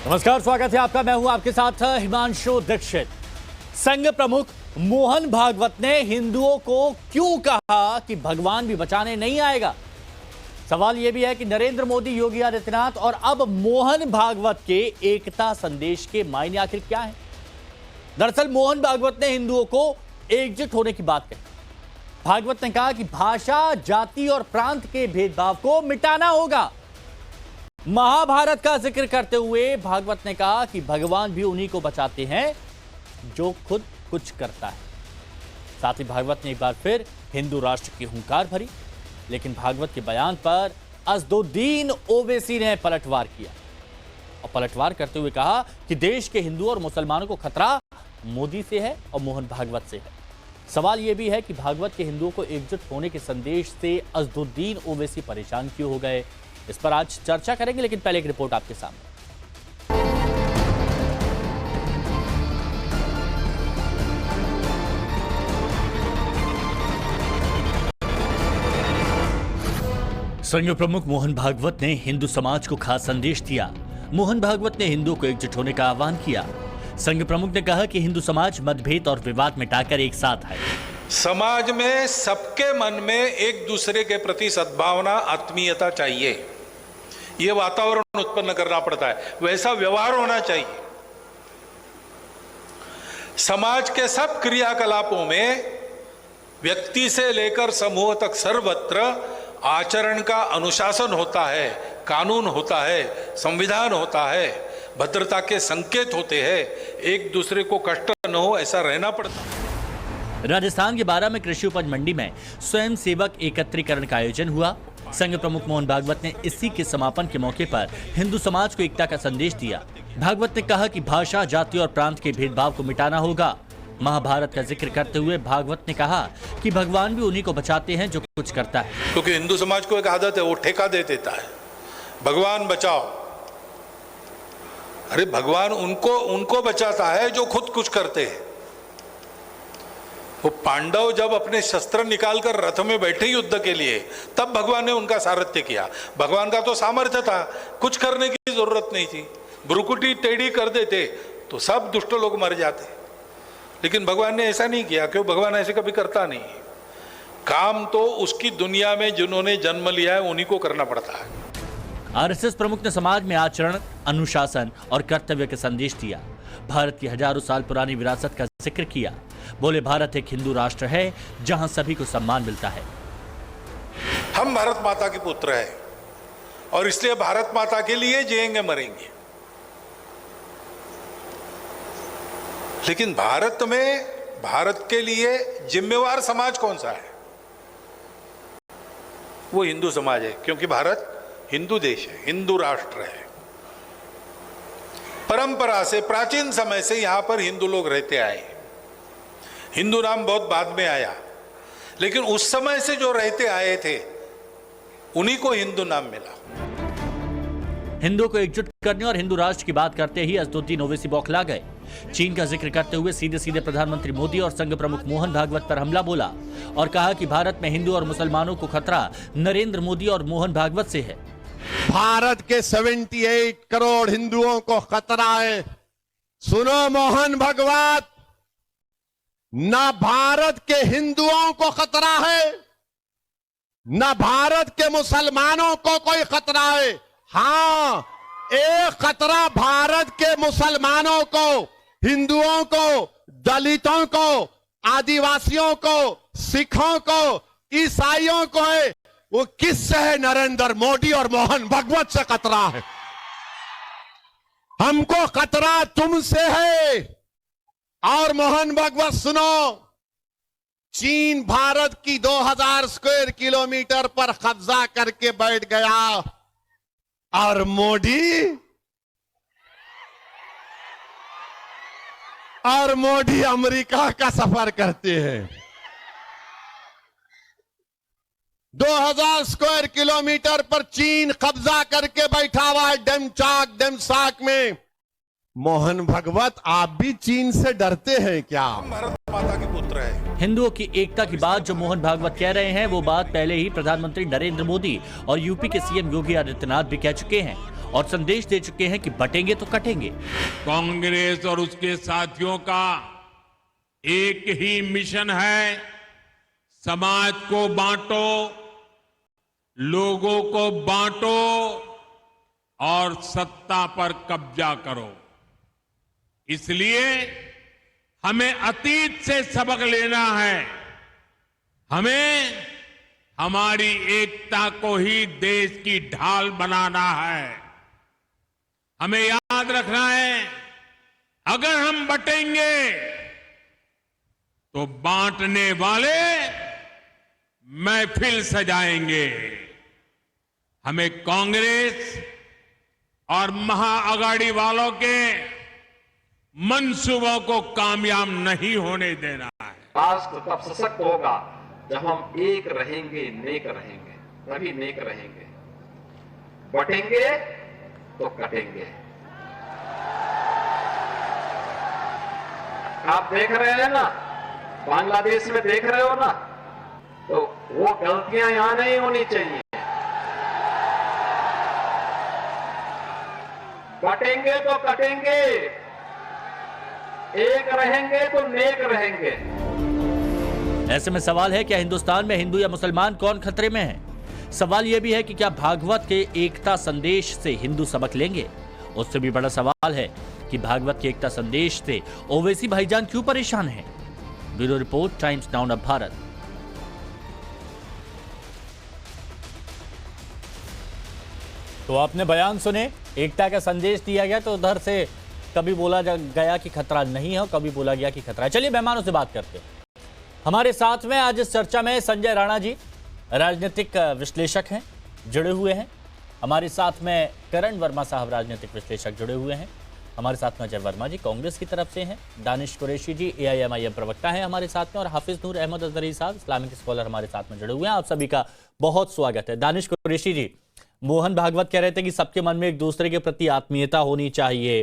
नमस्कार, स्वागत है आपका। मैं हूं आपके साथ हिमांशु दीक्षित। संघ प्रमुख मोहन भागवत ने हिंदुओं को क्यों कहा कि भगवान भी बचाने नहीं आएगा। सवाल यह भी है कि नरेंद्र मोदी, योगी आदित्यनाथ और अब मोहन भागवत के एकता संदेश के मायने आखिर क्या है। दरअसल मोहन भागवत ने हिंदुओं को एकजुट होने की बात कही। भागवत ने कहा कि भाषा, जाति और प्रांत के भेदभाव को मिटाना होगा। महाभारत का जिक्र करते हुए भागवत ने कहा कि भगवान भी उन्हीं को बचाते हैं जो खुद कुछ करता है। साथ ही भागवत ने एक बार फिर हिंदू राष्ट्र की हुंकार भरी, लेकिन भागवत के बयान पर असदुद्दीन ओवैसी ने पलटवार किया और पलटवार करते हुए कहा कि देश के हिंदू और मुसलमानों को खतरा मोदी से है और मोहन भागवत से है। सवाल यह भी है कि भागवत के हिंदुओं को एकजुट होने के संदेश से असदुद्दीन ओवैसी परेशान क्यों हो गए, इस पर आज चर्चा करेंगे, लेकिन पहले एक रिपोर्ट आपके सामने। संघ प्रमुख मोहन भागवत ने हिंदू समाज को खास संदेश दिया। मोहन भागवत ने हिंदुओं को एकजुट होने का आह्वान किया। संघ प्रमुख ने कहा कि हिंदू समाज मतभेद और विवाद मिटाकर एक साथ है। समाज में सबके मन में एक दूसरे के प्रति सद्भावना, आत्मीयता चाहिए। यह वातावरण उत्पन्न करना पड़ता है, वैसा व्यवहार होना चाहिए। समाज के सब क्रियाकलापों में व्यक्ति से लेकर समूह तक सर्वत्र आचरण का अनुशासन होता है, कानून होता है, संविधान होता है, भद्रता के संकेत होते हैं। एक दूसरे को कष्ट न हो ऐसा रहना पड़ता है। राजस्थान के बारां में कृषि उपज मंडी में स्वयं सेवक एकत्रीकरण का आयोजन हुआ। संघ प्रमुख मोहन भागवत ने इसी के समापन के मौके पर हिंदू समाज को एकता का संदेश दिया। भागवत ने कहा कि भाषा, जाति और प्रांत के भेदभाव को मिटाना होगा। महाभारत का जिक्र करते हुए भागवत ने कहा कि भगवान भी उन्हीं को बचाते हैं जो कुछ करता है। क्योंकि हिंदू समाज को एक आदत है, वो ठेका दे देता है, भगवान बचाओ। अरे भगवान उनको बचाता है जो खुद कुछ करते हैं। वो पांडव जब अपने शस्त्र निकालकर रथ में बैठे युद्ध के लिए, तब भगवान ने उनका सारथ्य किया। भगवान का तो सामर्थ्य था, कुछ करने की जरूरत नहीं थी। भ्रुकुटी टेढ़ी कर देते तो सब दुष्ट लोग मर जाते, लेकिन भगवान ने ऐसा नहीं किया। क्यों? भगवान ऐसे कभी करता नहीं। काम तो उसकी दुनिया में जिन्होंने जन्म लिया है उन्हीं को करना पड़ता है। आरएसएस प्रमुख ने समाज में आचरण, अनुशासन और कर्तव्य का संदेश दिया। भारत की हजारों साल पुरानी विरासत का जिक्र किया। बोले, भारत एक हिंदू राष्ट्र है जहां सभी को सम्मान मिलता है। हम भारत माता के पुत्र हैं और इसलिए भारत माता के लिए जिएंगे, मरेंगे। लेकिन भारत में भारत के लिए जिम्मेवार समाज कौन सा है? वो हिंदू समाज है, क्योंकि भारत हिंदू देश है, हिंदू राष्ट्र है। परंपरा से, प्राचीन समय से यहां पर हिंदू लोग रहते आए। हिंदू नाम बहुत बाद में आया, लेकिन उस समय से जो रहते आए थे उन्हीं को हिंदू नाम मिला। हिंदुओं को एकजुट करने और हिंदू राष्ट्र की बात करते ही असदुद्दीन ओवैसी बौखला गए। चीन का जिक्र करते हुए सीधे सीधे प्रधानमंत्री मोदी और संघ प्रमुख मोहन भागवत पर हमला बोला और कहा कि भारत में हिंदू और मुसलमानों को खतरा नरेंद्र मोदी और मोहन भागवत से है। भारत के 78 करोड़ हिंदुओं को खतरा है। सुनो मोहन भागवत, न भारत के हिंदुओं को खतरा है, न भारत के मुसलमानों को कोई खतरा है। हां, एक खतरा भारत के मुसलमानों को, हिंदुओं को, दलितों को, आदिवासियों को, सिखों को, ईसाइयों को है। वो किससे है? नरेंद्र मोदी और मोहन भागवत से खतरा है। हमको खतरा तुमसे है। और मोहन भागवत सुनो, चीन भारत की 2000 स्क्वायर किलोमीटर पर कब्जा करके बैठ गया और मोदी अमेरिका का सफर करते हैं। 2000 स्क्वायर किलोमीटर पर चीन कब्जा करके बैठा हुआ है डेमसाक में। मोहन भागवत, आप भी चीन से डरते हैं क्या? भारत माता के पुत्र है। हिंदुओं की एकता की बात जो मोहन भागवत कह रहे हैं, वो बात पहले ही प्रधानमंत्री नरेंद्र मोदी और यूपी के सीएम योगी आदित्यनाथ भी कह चुके हैं और संदेश दे चुके हैं कि बटेंगे तो कटेंगे। कांग्रेस और उसके साथियों का एक ही मिशन है, समाज को बांटो, लोगों को बांटो और सत्ता पर कब्जा करो। इसलिए हमें अतीत से सबक लेना है। हमें हमारी एकता को ही देश की ढाल बनाना है। हमें याद रखना है, अगर हम बटेंगे तो बांटने वाले महफिल सजाएंगे। हमें कांग्रेस और महाअघाड़ी वालों के मंसूबों को कामयाब नहीं होने देना है। राष्ट्र तब सशक्त होगा जब हम एक रहेंगे, नेक रहेंगे, तभी नेक रहेंगे। बटेंगे तो कटेंगे। आप देख रहे हैं ना, बांग्लादेश में देख रहे हो ना, तो वो गलतियां यहां नहीं होनी चाहिए। बटेंगे तो कटेंगे, एक रहेंगे तो नेक रहेंगे। ऐसे में सवाल है, क्या हिंदुस्तान में हिंदू या मुसलमान कौन खतरे में है? सवाल यह भी है कि क्या भागवत के एकता संदेश से हिंदू सबक लेंगे? उससे भी बड़ा सवाल है कि भागवत के एकता संदेश से ओवैसी भाईजान क्यों परेशान हैं? Bureau report, times now of Bharat. तो आपने बयान सुने, एकता का संदेश दिया गया तो उधर से कभी बोला गया कि खतरा नहीं है और कभी बोला गया कि खतरा है। चलिए मेहमानों से बात करते हैं। हमारे साथ में आज इस चर्चा में संजय राणा जी राजनीतिक विश्लेषक हैं, जुड़े हुए हैं। हमारे साथ में करण वर्मा साहब राजनीतिक विश्लेषक जुड़े हुए हैं। हमारे साथ में अजय वर्मा जी कांग्रेस की तरफ से हैं। दानिश कुरैशी जी AIMIM प्रवक्ता हैं हमारे साथ में, और हाफिज नूर अहमद अजहरी साहब इस्लामिक स्कॉलर हमारे साथ में जुड़े हुए हैं। आप सभी का बहुत स्वागत है। दानिश कुरैशी जी, मोहन भागवत कह रहे थे कि सबके मन में एक दूसरे के प्रति आत्मीयता होनी चाहिए,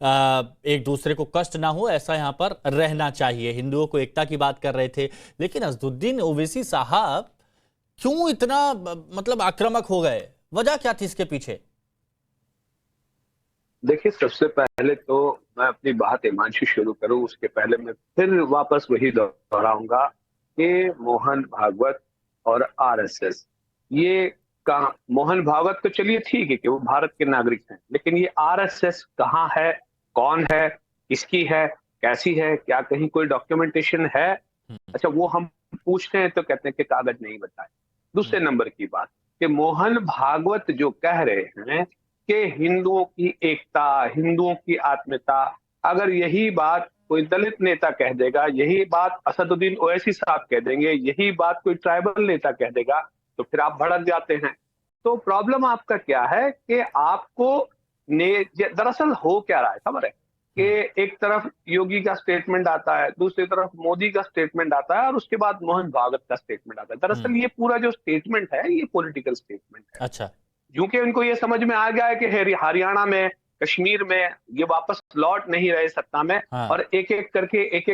एक दूसरे को कष्ट ना हो, ऐसा यहाँ पर रहना चाहिए। हिंदुओं को एकता की बात कर रहे थे, लेकिन असदुद्दीन ओवैसी साहब क्यों इतना मतलब आक्रामक हो गए? वजह क्या थी इसके पीछे? देखिए, सबसे पहले तो मैं अपनी बात हिमांशु शुरू करूं, उसके पहले मैं फिर वापस वही दोहराऊंगा कि मोहन भागवत और RSS, ये कहा, मोहन भागवत तो चलिए ठीक है कि वो भारत के नागरिक हैं, लेकिन ये RSS कहाँ है, कौन है, किसकी है, कैसी है, क्या कहीं कोई डॉक्यूमेंटेशन है? अच्छा, वो हम पूछते हैं तो कहते हैं कि कागज नहीं बताए। दूसरे नंबर की बात कि मोहन भागवत जो कह रहे हैं कि हिंदुओं की एकता, हिंदुओं की आत्मीयता, अगर यही बात कोई दलित नेता कह देगा, यही बात असदुद्दीन ओवैसी साहब कह देंगे, यही बात कोई ट्राइबल नेता कह देगा, तो फिर आप भड़क जाते हैं। तो प्रॉब्लम आपका क्या है कि आपको दरअसल हो क्या रहा है, खबर है कि एक तरफ योगी का स्टेटमेंट आता है, दूसरी तरफ मोदी का स्टेटमेंट आता है, और उसके बाद मोहन भागवत का स्टेटमेंट आता है। दरअसल ये पूरा जो स्टेटमेंट है ये पॉलिटिकल स्टेटमेंट है। अच्छा, क्योंकि उनको ये समझ में आ गया है कि हरियाणा में, कश्मीर में ये वापस लौट नहीं रहे सत्ता में, और एक एक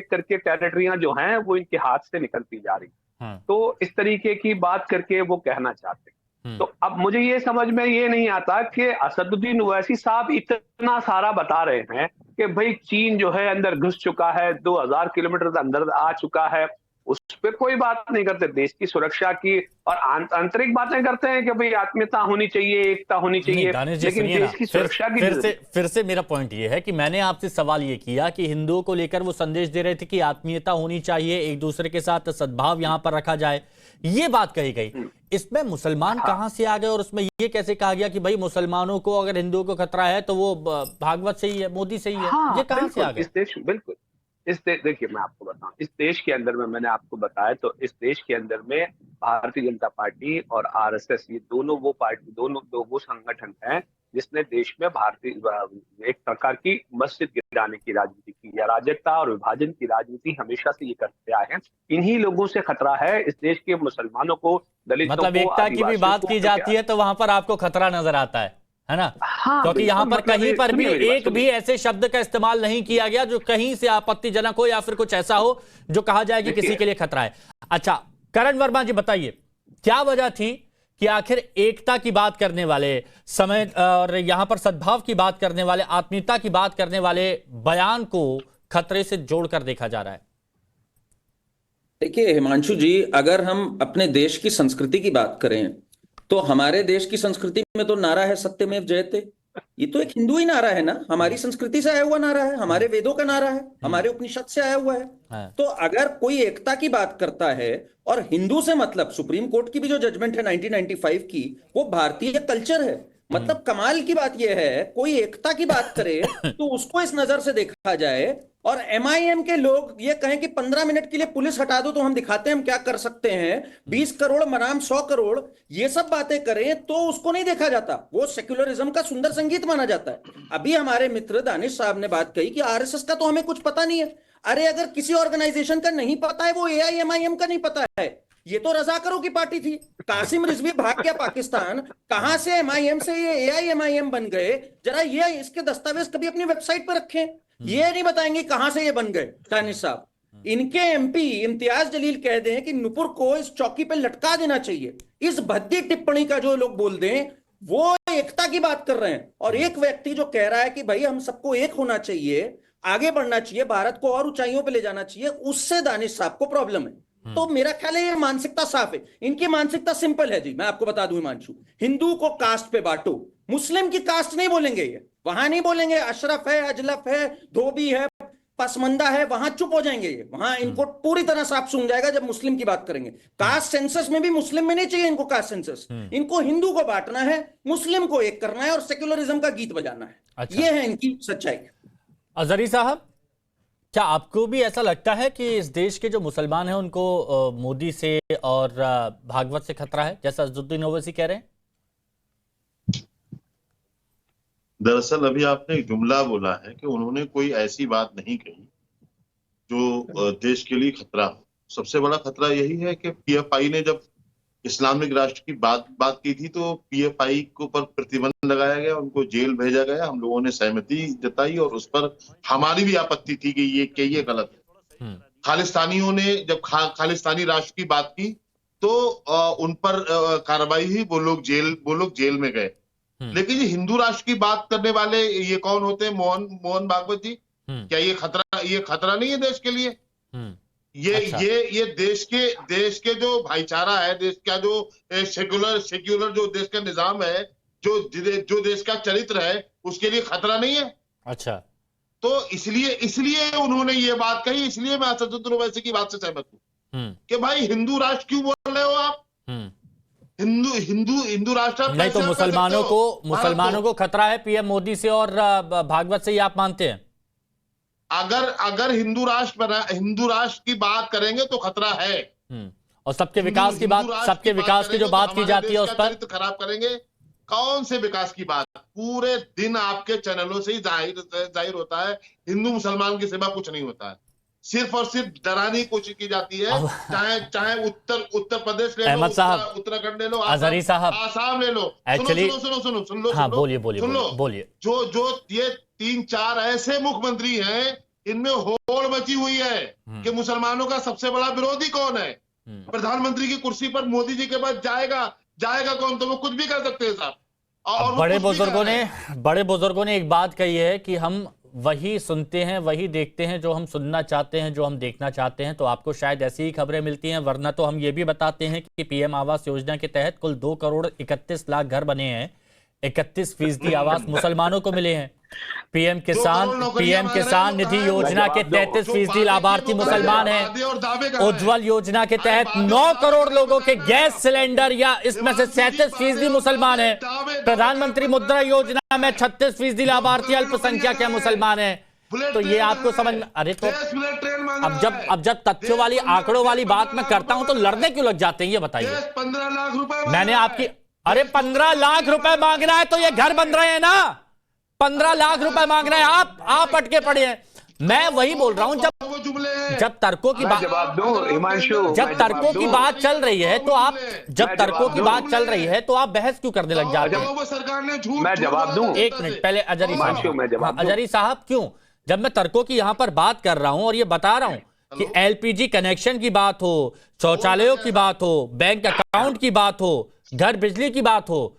करके टेरिटरियां जो हैं वो इनके हाथ से निकलती जा रही। तो इस तरीके की बात करके वो कहना चाहते हैं। तो अब मुझे ये समझ में ये नहीं आता कि असदुद्दीन ओवैसी साहब इतना सारा बता रहे हैं कि भाई चीन जो है अंदर घुस चुका है, 2000 किलोमीटर अंदर आ चुका है, उस पर कोई बात नहीं करते, देश की सुरक्षा की और आंतरिक बातें करते हैं कि भाई आत्मीयता होनी चाहिए, एकता होनी चाहिए, लेकिन देश की सुरक्षा की फिर से मेरा पॉइंट ये है कि मैंने आपसे सवाल ये किया कि हिंदुओं को लेकर वो संदेश दे रहे थे कि आत्मीयता होनी चाहिए, एक दूसरे के साथ सद्भाव यहां पर रखा जाए, ये बात कही गई। इसमें मुसलमान कहां से आ गए, और उसमें ये कैसे कहा गया कि भाई मुसलमानों को अगर हिंदुओं को खतरा है तो वो भागवत से ही है, मोदी से ही है? ये कहां से आ गए? इस देश, बिल्कुल देखिए मैं आपको बताऊं, इस देश के अंदर में, मैंने आपको बताया तो इस देश के अंदर में भारतीय जनता पार्टी और RSS, ये दोनों वो पार्टी, दोनों वो संगठन हैं जिसने देश में भारतीय एक प्रकार की मस्जिद गिराने की राजनीति की, या अराजकता और विभाजन की राजनीति हमेशा से ये करते आए हैं। इन्हीं लोगों से खतरा है इस देश के मुसलमानों को, दलितों को, मतलब एकता की भी बात की जाती है तो वहां पर आपको खतरा नजर आता है ना? हाँ, क्योंकि यहाँ पर कहीं पर भी एक भी बात ऐसे शब्द का इस्तेमाल नहीं किया गया जो कहीं से आपत्तिजनक हो या फिर कुछ ऐसा हो जो कहा जाए कि किसी के लिए खतरा है। अच्छा, करण वर्मा जी बताइए, क्या वजह थी कि आखिर एकता की बात करने वाले समय और यहां पर सद्भाव की बात करने वाले, आत्मीयता की बात करने वाले बयान को खतरे से जोड़कर देखा जा रहा है? देखिए हिमांशु जी, अगर हम अपने देश की संस्कृति की बात करें तो हमारे देश की संस्कृति में तो नारा है सत्यमेव जयते। ये तो एक हिंदू ही नारा है ना, हमारी संस्कृति से आया हुआ नारा है, हमारे वेदों का नारा है, हमारे उपनिषद से आया हुआ है। तो अगर कोई एकता की बात करता है, और हिंदू से मतलब सुप्रीम कोर्ट की भी जो जजमेंट है 1995 की, वो भारतीय कल्चर है। मतलब कमाल की बात यह है, कोई एकता की बात करे तो उसको इस नजर से देखा जाए, और एमआईएम के लोग ये कहें कि 15 मिनट के लिए पुलिस हटा दो तो हम दिखाते हैं हम क्या कर सकते हैं, 20 करोड़ बनाम 100 करोड़, ये सब बातें करें तो उसको नहीं देखा जाता, वो सेक्युलरिज्म का सुंदर संगीत माना जाता है। अभी हमारे मित्र दानिश साहब ने बात कही कि आरएसएस का तो हमें कुछ पता नहीं है। अरे अगर किसी ऑर्गेनाइजेशन का नहीं पता है, वो एआईएमआईएम का नहीं पता है, ये तो रजाकरों की पार्टी थी। कासिम रिजवी भाग गया पाकिस्तान, कहां से एमआईएम से ये एआईएमआईएम बन गए, जरा ये इसके दस्तावेज कभी अपनी वेबसाइट पर रखें। ये नहीं बताएंगे कहां से ये बन गए दानिश साहब। इनके एमपी इम्तियाज जलील कह दें कि नुपुर को इस चौकी पे लटका देना चाहिए। इस भद्दी टिप्पणी का जो लोग बोल दें वो एकता की बात कर रहे हैं, और एक व्यक्ति जो कह रहा है कि भाई हम सबको एक होना चाहिए, आगे बढ़ना चाहिए, भारत को और ऊंचाइयों पे ले जाना चाहिए, उससे दानिश साहब को प्रॉब्लम है। तो मेरा ख्याल है ये मानसिकता साफ है। इनकी मानसिकता सिंपल है जी, मैं आपको बता दूं हिमांशु, हिंदू को कास्ट पे बांटो, मुस्लिम की कास्ट नहीं बोलेंगे, ये वहां नहीं बोलेंगे अशरफ है, अजलफ है, धोबी है, पसमंदा है, वहां चुप हो जाएंगे ये। वहां इनको पूरी तरह साफ सुन जाएगा जब मुस्लिम की बात करेंगे। कास्ट सेंसस में भी मुस्लिम में नहीं चाहिए इनको कास्ट सेंसस, इनको हिंदू को बांटना है, मुस्लिम को एक करना है और सेक्युलरिज्म का गीत बजाना है। अच्छा। ये है इनकी सच्चाई। अजहरी साहब, क्या आपको भी ऐसा लगता है कि इस देश के जो मुसलमान हैं उनको मोदी से और भागवत से खतरा है, जैसा अजदुद्दीन ओवैसी कह रहे हैं? दरअसल अभी आपने एक जुमला बोला है कि उन्होंने कोई ऐसी बात नहीं कही जो देश के लिए खतरा हो। सबसे बड़ा खतरा यही है कि पीएफआई ने जब इस्लामिक राष्ट्र की बात की थी तो पीएफआई के ऊपर प्रतिबंध लगाया गया, उनको जेल भेजा गया, हम लोगों ने सहमति जताई और उस पर हमारी भी आपत्ति थी कि ये गलत है। खालिस्तानियों ने जब खालिस्तानी राष्ट्र की बात की तो उन पर कार्रवाई हुई, वो लोग जेल में गए। लेकिन ये हिंदू राष्ट्र की बात करने वाले ये कौन होते हैं? मोहन भागवत जी। क्या ये खतरा नहीं है देश के लिए? अच्छा। ये देश के जो भाईचारा है, देश का जो सेक्युलर जो देश का निजाम है, जो देश का चरित्र है, उसके लिए खतरा नहीं है। अच्छा, तो इसलिए उन्होंने ये बात कही, इसलिए मैं असदुद्दीन ओवैसी की बात से सहमत हूं कि भाई हिंदू राष्ट्र क्यों बोल रहे हो आप? हिंदू राष्ट्र नहीं तो मुसलमानों को खतरा है पीएम मोदी से और भागवत से, ये आप मानते हैं? अगर हिंदू राष्ट्र की बात करेंगे तो खतरा है। और सबके विकास की जो बात की जाती है उस पर खराब करेंगे। कौन से विकास की बात? पूरे दिन आपके चैनलों से ही जाहिर होता है हिंदू मुसलमान की सिवा कुछ नहीं होता है, सिर्फ और सिर्फ डराने की कोशिश की जाती है। चाहे उत्तर प्रदेश ले लो, उत्तराखंड ले लो, अजहरी साहब, आसाम ले लो। एक्चुअली सुन लो। हाँ, बोलिए। जो ये 3-4 ऐसे मुख्यमंत्री हैं, इनमें होड़ मची हुई है कि मुसलमानों का सबसे बड़ा विरोधी कौन है। प्रधानमंत्री की कुर्सी पर मोदी जी के पास जाएगा कौन? तो वो कुछ भी कर सकते हैं साहब। और बड़े बुजुर्गों ने एक बात कही है कि हम वही सुनते हैं, वही देखते हैं जो हम सुनना चाहते हैं, जो हम देखना चाहते हैं। तो आपको शायद ऐसी ही खबरें मिलती हैं, वरना तो हम ये भी बताते हैं कि पीएम आवास योजना के तहत कुल 2 करोड़ 31 लाख घर बने हैं, 31% आवास मुसलमानों को मिले हैं। पीएम किसान निधि योजना के 33% लाभार्थी मुसलमान हैं। उज्ज्वल योजना के तहत 9 करोड़ लोगों के गैस सिलेंडर या इसमें से 37% मुसलमान हैं। प्रधानमंत्री मुद्रा योजना में 36% लाभार्थी अल्पसंख्यक के मुसलमान हैं। तो ये आपको समझ में, अरे तो अब जब तथ्यों वाली आंकड़ों वाली बात मैं करता हूं तो लड़ने क्यों लग जाते हैं, ये बताइए। 15 लाख रुपए मैंने आपकी, अरे 15 लाख रुपए मांग रहा है तो ये घर बन रहे हैं ना। 15 लाख रुपए मांग रहे हैं, आप अटके पड़े हैं। मैं वही बोल रहा हूं, जब तर्कों की बात चल रही है तो आप बहस क्यों करने लग जाते हैं? मैं जवाब दूं? एक मिनट पहले अजहरी साहब, क्यों? जब मैं तर्कों की यहां पर बात कर रहा हूं और ये बता रहा हूं कि एलपीजी कनेक्शन की बात हो, शौचालयों की बात हो, बैंक अकाउंट की बात हो, घर बिजली की बात हो,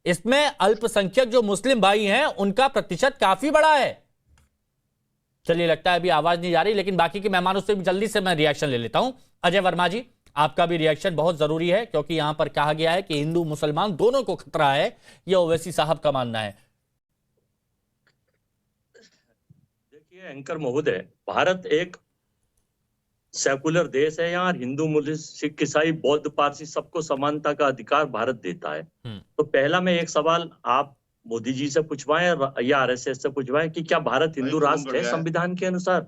इसमें अल्पसंख्यक जो मुस्लिम भाई हैं उनका प्रतिशत काफी बड़ा है। चलिए, लगता है अभी आवाज नहीं जा रही, लेकिन बाकी के मेहमानों से भी जल्दी से मैं रिएक्शन ले लेता हूं। अजय वर्मा जी, आपका भी रिएक्शन बहुत जरूरी है, क्योंकि यहां पर कहा गया है कि हिंदू मुसलमान दोनों को खतरा है, यह ओवैसी साहब का मानना है। देखिए एंकर महोदय, भारत एक सेकुलर देश है। यहाँ हिंदू मुस्लिम सिख ईसाई बौद्ध पारसी सबको समानता का अधिकार भारत देता है। तो पहला मैं एक सवाल आप मोदी जी से पूछवाएं या आरएसएस से पूछवाएं कि क्या भारत हिंदू राष्ट्र है संविधान के अनुसार?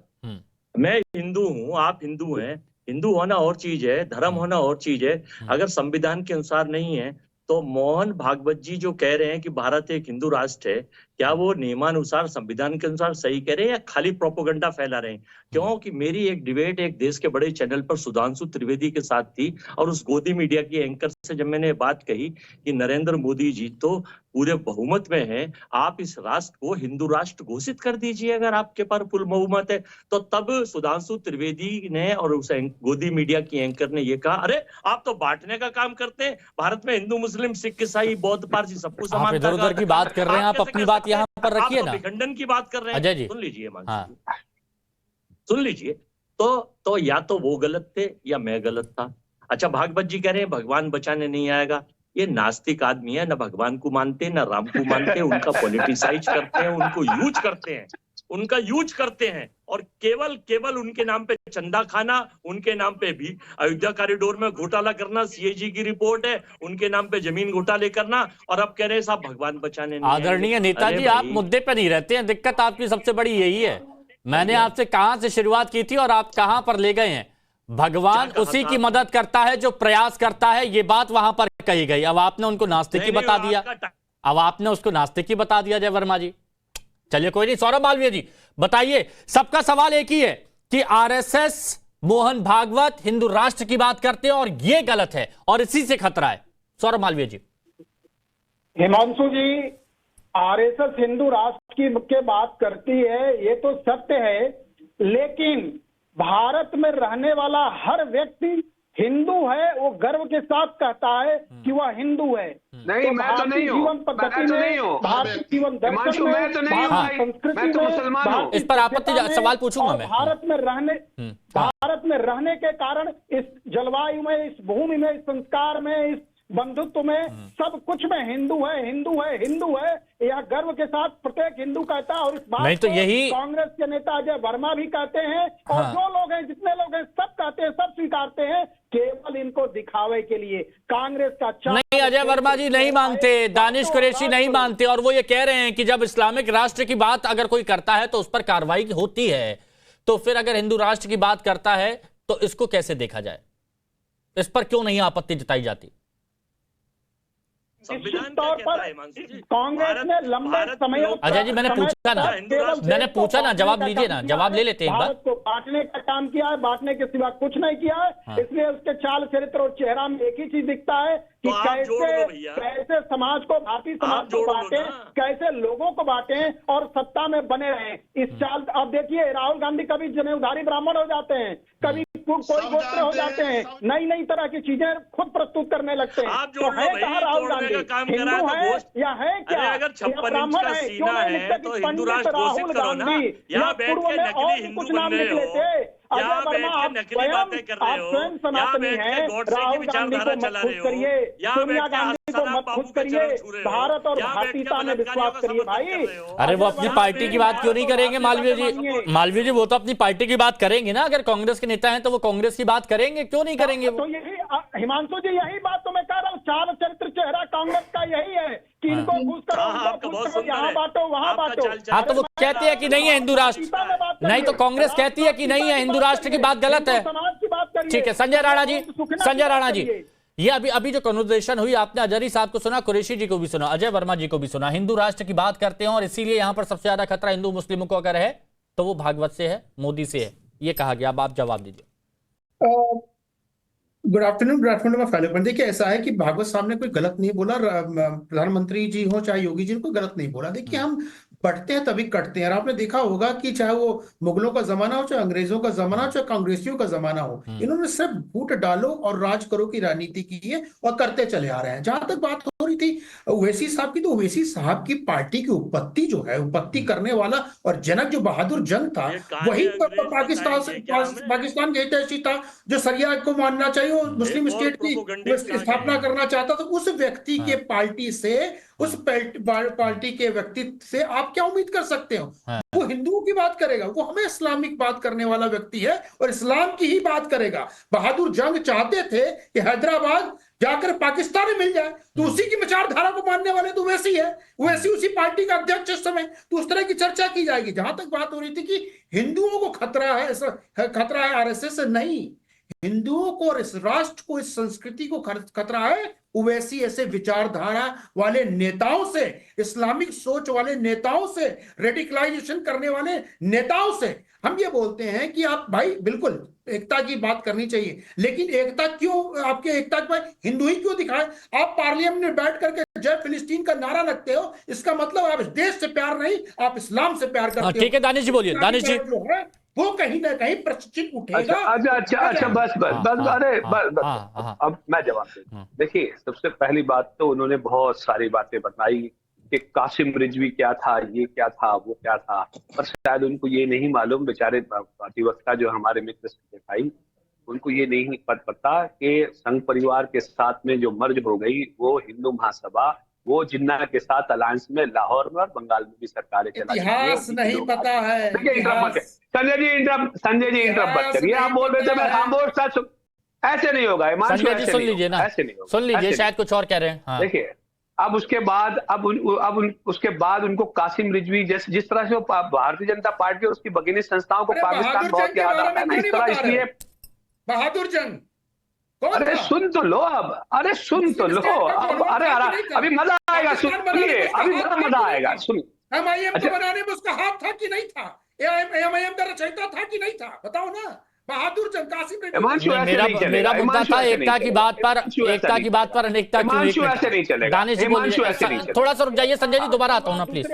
मैं हिंदू हूं, आप हिंदू हैं। हिंदू होना और चीज है, धर्म होना और चीज है। अगर संविधान के अनुसार नहीं है तो मोहन भागवत जी जो कह रहे हैं कि भारत एक हिंदू राष्ट्र है, क्या वो नियमानुसार संविधान के अनुसार सही कह रहे हैं या खाली प्रोपोगंडा फैला रहे हैं? क्योंकि मेरी एक डिबेट एक देश के बड़े चैनल पर सुधांशु त्रिवेदी के साथ थी, और उस गोदी मीडिया की एंकर से जब मैंने बात कही कि नरेंद्र मोदी जी तो पूरे बहुमत में हैं, आप इस राष्ट्र को हिंदू राष्ट्र घोषित कर दीजिए अगर आपके पास फुल बहुमत है, तो तब सुधांशु त्रिवेदी ने और उस गोदी मीडिया की एंकर ने ये कहा, अरे आप तो बांटने का काम करते हैं, भारत में हिंदू मुस्लिम सिख ईसाई बौद्ध पारसी सबको समान। इधर उधर की बात कर रहे हैं, आप अपनी बात यहाँ पर रखिए ना। विखंडन की बात कर रहे हैं, अजय जी सुन लीजिए सुन लीजिए। तो या तो वो गलत थे या मैं गलत था। अच्छा, भागवत जी कह रहे हैं भगवान बचाने नहीं आएगा। ये नास्तिक आदमी है, ना भगवान को मानते ना राम को मानते, उनका पॉलिटिसाइज करते हैं, उनको यूज करते हैं, उनका यूज करते हैं, और केवल उनके नाम पे चंदा खाना, उनके नाम पे भी अयोध्या कॉरिडोर में घोटाला करना, सीएजी की रिपोर्ट है, उनके नाम पे जमीन घोटाले करना, और अब कह रहे हैं साहब भगवान बचाने नहीं। आदरणीय नेताजी, आप मुद्दे पे नहीं रहते हैं, दिक्कत आपकी सबसे बड़ी यही है। मैंने आपसे कहां से शुरुआत की थी और आप कहां पर ले गए हैं। भगवान उसी की मदद करता है जो प्रयास करता है, ये बात वहां पर कही गई। अब आपने उनको नास्तिक ही बता दिया, अब आपने उसको नास्तिक ही बता दिया जय वर्मा जी। चलिए कोई नहीं, सौरभ मालवीय जी बताइए, सबका सवाल एक ही है कि आरएसएस मोहन भागवत हिंदू राष्ट्र की बात करते हैं और ये गलत है और इसी से खतरा है। सौरभ मालवीय जी। हिमांशु जी, आरएसएस हिंदू राष्ट्र की बात करती है, ये तो सत्य है, लेकिन भारत में रहने वाला हर व्यक्ति हिंदू है, वो गर्व के साथ कहता है कि वह हिंदू है। नहीं, मैं तो नहीं हूँ, जीवन पद्धति में, भारतीय जीवन दर्शन में, भारतीय संस्कृति में, इस पर आपत्ति सवाल पूछूंगा मैं। भारत में रहने के कारण इस जलवायु में, इस भूमि में, इस संस्कार में, इस बंधुत्व में, सब कुछ में हिंदू है, हिंदू है, हिंदू है, यह गर्व के साथ प्रत्येक हिंदू कहता है। और इस बात नहीं तो यही कांग्रेस के नेता अजय वर्मा भी कहते हैं, और जो लोग हैं, जितने लोग हैं, सब कहते हैं, सब स्वीकारते हैं, केवल इनको दिखावे के लिए कांग्रेस का नहीं। अजय वर्मा जी नहीं मानते, दानिश कुरैशी नहीं मानते, और वो ये कह रहे हैं कि जब इस्लामिक राष्ट्र की बात अगर कोई करता है तो उस पर कार्रवाई होती है, तो फिर अगर हिंदू राष्ट्र की बात करता है तो इसको कैसे देखा जाए? इस पर क्यों नहीं आपत्ति जताई जाती? निश्चित तौर पर कांग्रेस ने लंबे समय, अजय जी मैंने पूछा ना, जवाब लीजिए ना, जवाब ले लेते हैं एक बार। भारत को बांटने का काम किया है, बांटने के सिवा कुछ नहीं किया है। इसलिए उसके चाल चरित्र और चेहरा में एक ही चीज दिखता है कि कैसे समाज को, भारतीय समाज को बांटे, कैसे लोगों को बांटे और सत्ता में बने रहे। इस चाल, अब देखिए राहुल गांधी कभी जनेऊधारी ब्राह्मण हो जाते हैं, कभी कोई गोत्र हो जाते हैं, नई नई तरह की चीजें खुद प्रस्तुत करने लगते हैं। तो है कहाँ राहुल गांधी? हिंदू है या है क्या? अगर 56 इंच का सीना है तो हिंदू राष्ट्र घोषित करो ना। यहाँ बैठ के नकली हिंदू बन रहे हो, यहाँ बैठ के नकली बातें कर रहे हो, यहाँ बैठ के गॉडसे की विचारधारा चला रहे हो, यहाँ बैठ के मत खुश करिए, भारत और भारतीयता में विश्वास करिए भाई। अरे वो अपनी पार्टी की बात क्यों नहीं करेंगे मालवीय जी? मालवीय जी वो तो अपनी पार्टी की बात करेंगे ना, अगर कांग्रेस के नेता हैं तो वो कांग्रेस की बात करेंगे, क्यों नहीं करेंगे वो? तो यही हिमांशु जी, यही बात तो मैं कह रहा हूँ, चाल चरित्र चेहरा कांग्रेस का यही है कि इनको खुश करो, यहाँ बांटो, वहाँ बांटो। हाँ तो वो कहते हैं कि नहीं है हिंदू राष्ट्र, नहीं तो कांग्रेस कहती है कि नहीं है हिंदू राष्ट्र की बात गलत है। ठीक है संजय राणा जी, संजय राणा जी, ये अभी जो कन्वर्सेशन हुई, आपने अजहरी साहब को सुना, कुरैशी जी को भी सुना, अजय वर्मा जी को भी सुना, हिंदू राष्ट्र की बात करते हैं और इसीलिए यहां पर सबसे ज्यादा खतरा हिंदू मुस्लिमों को अगर है तो वो भागवत से है, मोदी से है, ये कहा गया। अब आप जवाब दीजिए। गुड आफ्टरनून मैं फाइल पर। देखिए ऐसा है कि भागवत साहब ने कोई गलत नहीं बोला, प्रधानमंत्री जी हो चाहे योगी जी, कोई गलत नहीं बोला। देखिए हम बढ़ते हैं तभी कटते हैं। और आपने देखा होगा कि चाहे वो मुगलों का जमाना हो, चाहे अंग्रेजों का जमाना हो, चाहे कांग्रेसियों का जमाना हो, इन्होंने सिर्फ फूट डालो और राज करो की राजनीति की है और करते चले आ रहे हैं। जहां तक बात हो रही थी ओवैसी साहब की, तो ओवैसी साहब की पार्टी की उत्पत्ति जो है, उत्पत्ति करने वाला और जनक जो बहादुर जंग था, वही पाकिस्तान के हितैषी था, जो शरिया को मानना चाहिए और मुस्लिम स्टेट की स्थापना करना चाहता था। उस व्यक्ति के पार्टी से, उस पार्टी के व्यक्तित्व से आप क्या उम्मीद कर सकते हो? वो हिंदुओं की बात करेगा, वो हमें इस्लामिक बात करने वाला व्यक्ति है और इस्लाम की ही बात करेगा। बहादुर जंग चाहते थे कि हैदराबाद जाकर पाकिस्तान में मिल जाए, तो उसी की विचारधारा को मानने वाले तो वैसी है, वैसी उसी पार्टी का अध्यक्ष इस समय, तो उस तरह की चर्चा की जाएगी। जहां तक बात हो रही थी कि हिंदुओं को खतरा है आरएसएस से, नहीं, हिंदुओं को और इस राष्ट्र को, इस संस्कृति को खतरा है ओवैसी ऐसे विचारधारा वाले नेताओं से, इस्लामिक सोच वाले नेताओं से, रेडिकलाइजेशन करने वाले नेताओं से। हम ये बोलते हैं कि आप भाई बिल्कुल एकता की बात करनी चाहिए, लेकिन एकता क्यों, आपके एकता पर हिंदू ही क्यों दिखाए? आप पार्लियामेंट में बैठ करके जय फिलिस्तीन का नारा लगते हो, इसका मतलब आप इस देश से प्यार नहीं, आप इस्लाम से प्यार करते हो। ठीक है दानिश जी, बोलिए दानिश जी। वो कहीं ना कहीं प्रश्नचिन्ह उठेगा। अच्छा बस अरे अब मैं जवाब देता हूं। देखिए, सबसे पहली बात तो उन्होंने बहुत सारी बातें बताई कि कासिम रिजवी क्या था, ये क्या था, वो क्या था, पर शायद उनको ये नहीं मालूम, बेचारे अधिवक्ता जो हमारे मित्र थे भाई, उनको ये नहीं पता कि संघ परिवार के साथ में जो मर्ज हो गई, वो हिंदू महासभा, वो जिन्ना के साथ अलायंस में लाहौर में और बंगाल में भी सरकारें चला, इतिहास नहीं पता है। संजय जी इंटरप्ट मत करिए, आप बोल रहे थे मैं खामोश था, ऐसे नहीं होगा। संजय जी सुन लीजिए ना, ऐसे नहीं होगा, सुन लीजिए, शायद कुछ और कह रहे हैं। देखिए, अब उसके बाद उनको कासिम रिजवी जिस तरह से वो भारतीय जनता पार्टी और उसकी भगिनी संस्थाओं को पाकिस्तान बहुत याद आता है ना, इस तरह, इसलिए बहादुर जंग, अरे सुन तो लो अब, अरे सुन तो लो अब, अरे अभी मजा आएगा, सुनिए, अभी बड़ा मजा आएगा, सुनिए। एमआईएम को बनाने में उसका हाथ था कि नहीं था? एमआईएम का रचयिता था कि नहीं था? बताओ ना। बहादुर जंग, कासिम रिजवी। मेरा मुद्दा था एकता की बात पर, एकता की बात पर अनेकता क्यों ऐसे नहीं चलेगा। दानिश जी बोलिए, थोड़ा सा रुक जाइए संजय जी, दोबारा आता हूँ ना प्लीज।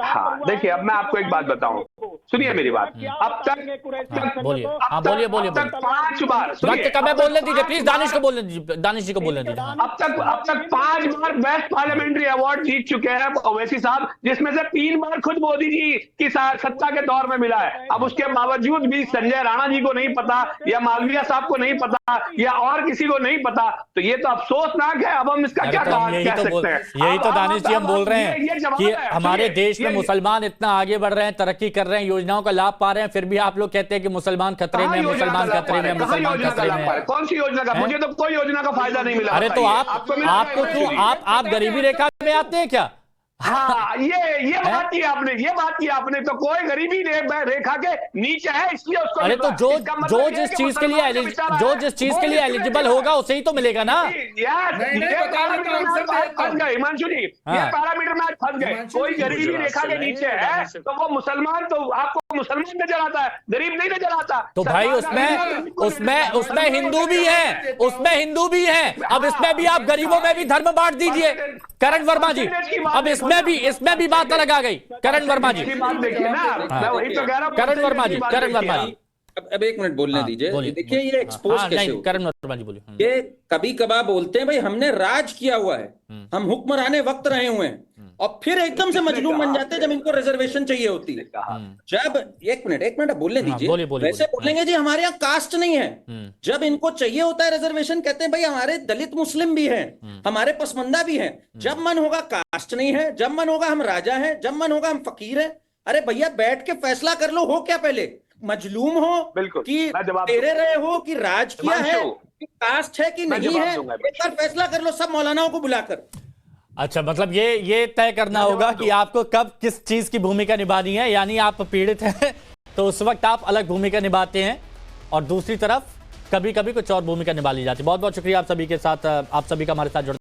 हाँ देखिए, अब मैं आपको एक बात बताऊं, सुनिए मेरी बात। अब तक बोलिए, हाँ बोलिए 5 बार, वक्त कब है बोलने दीजिए प्लीज, दानिश को बोलने दीजिए, दानिश जी को बोलने दीजिए। अब तक 5 बार बेस्ट पार्लियामेंट्री अवार्ड जीत चुके हैं ओवैसी साहब, जिसमें से 3 बार खुद मोदी जी की सत्ता के दौर में मिला है। अब उसके बावजूद भी संजय राणा जी को नहीं पता, या मालवीय साहब को नहीं पता, या और किसी को नहीं पता, तो ये तो अफसोसनाक है। अब हम इसका क्या कह सकते हैं? यही तो दानिश जी हम बोल रहे हैं कि हमारे देश में मुसलमान इतना आगे बढ़ रहे हैं, तरक्की कर रहे हैं, योजनाओं का लाभ पा रहे हैं, फिर भी आप लोग कहते हैं कि मुसलमान खतरे में, मुसलमान खतरे में, मुसलमान खतरे में। कौन सी योजना का? मुझे तो कोई योजना का फायदा नहीं मिला। अरे तो आपको क्यों, आप गरीबी रेखा में आते हैं क्या? हाँ, ये बात की आपने, तो कोई गरीबी रेखा के नीचे है, इसलिए उसको। अरे तो जो जिस चीज के लिए एलिजिबल होगा उसे ही तो मिलेगा ना। फंस गए हिमांशु जी, ये पैरामीटर में फंस गए। कोई गरीबी रेखा के नीचे है तो वो मुसलमान, तो आपको मुसलमान नजर आता है, गरीब नहीं नजर आता। तो भाई उसमें हिंदू भी है, उसमें हिंदू भी है। अब इसमें भी आप गरीबों में भी धर्म बांट दीजिए। करण वर्मा जी, अब इसमें भी बात अलग आ गई। करण वर्मा जी, करण वर्मा जी, अब 1 मिनट बोलने दीजिए। देखिए ये एक्सपोज कैसे हो, करण वर्मा जी बोलिए। ये कभी कभार बोलते हैं भाई हमने राज किया हुआ है, हम हुक्मराने वक्त रहे हुए हैं, और फिर एकदम से मजलूम बन जाते हैं जब इनको रिजर्वेशन चाहिए होती है। जब 1 मिनट बोलने दीजिए। वैसे बोलेंगे जी हमारे यहाँ कास्ट नहीं है, जब इनको चाहिए होता है रिजर्वेशन कहते हैं भाई हमारे दलित मुस्लिम भी हैं, हमारे पसमंदा भी हैं। जब मन होगा कास्ट नहीं है, जब मन होगा हम राजा हैं, जब मन होगा हम फकीर हैं। अरे भैया बैठ के फैसला कर लो, हो क्या पहले, मजलूम हो कि तेरे रहे हो कि राज किया है, कि कास्ट है कि नहीं है, एक बार फैसला कर लो सब मौलानाओं को बुलाकर। अच्छा, मतलब ये तय करना होगा कि आपको कब किस चीज की भूमिका निभानी है। यानी आप पीड़ित हैं तो उस वक्त आप अलग भूमिका निभाते हैं, और दूसरी तरफ कभी कभी कुछ और भूमिका निभा ली जाती है। बहुत बहुत शुक्रिया आप सभी के साथ, आप सभी का हमारे साथ जुड़ने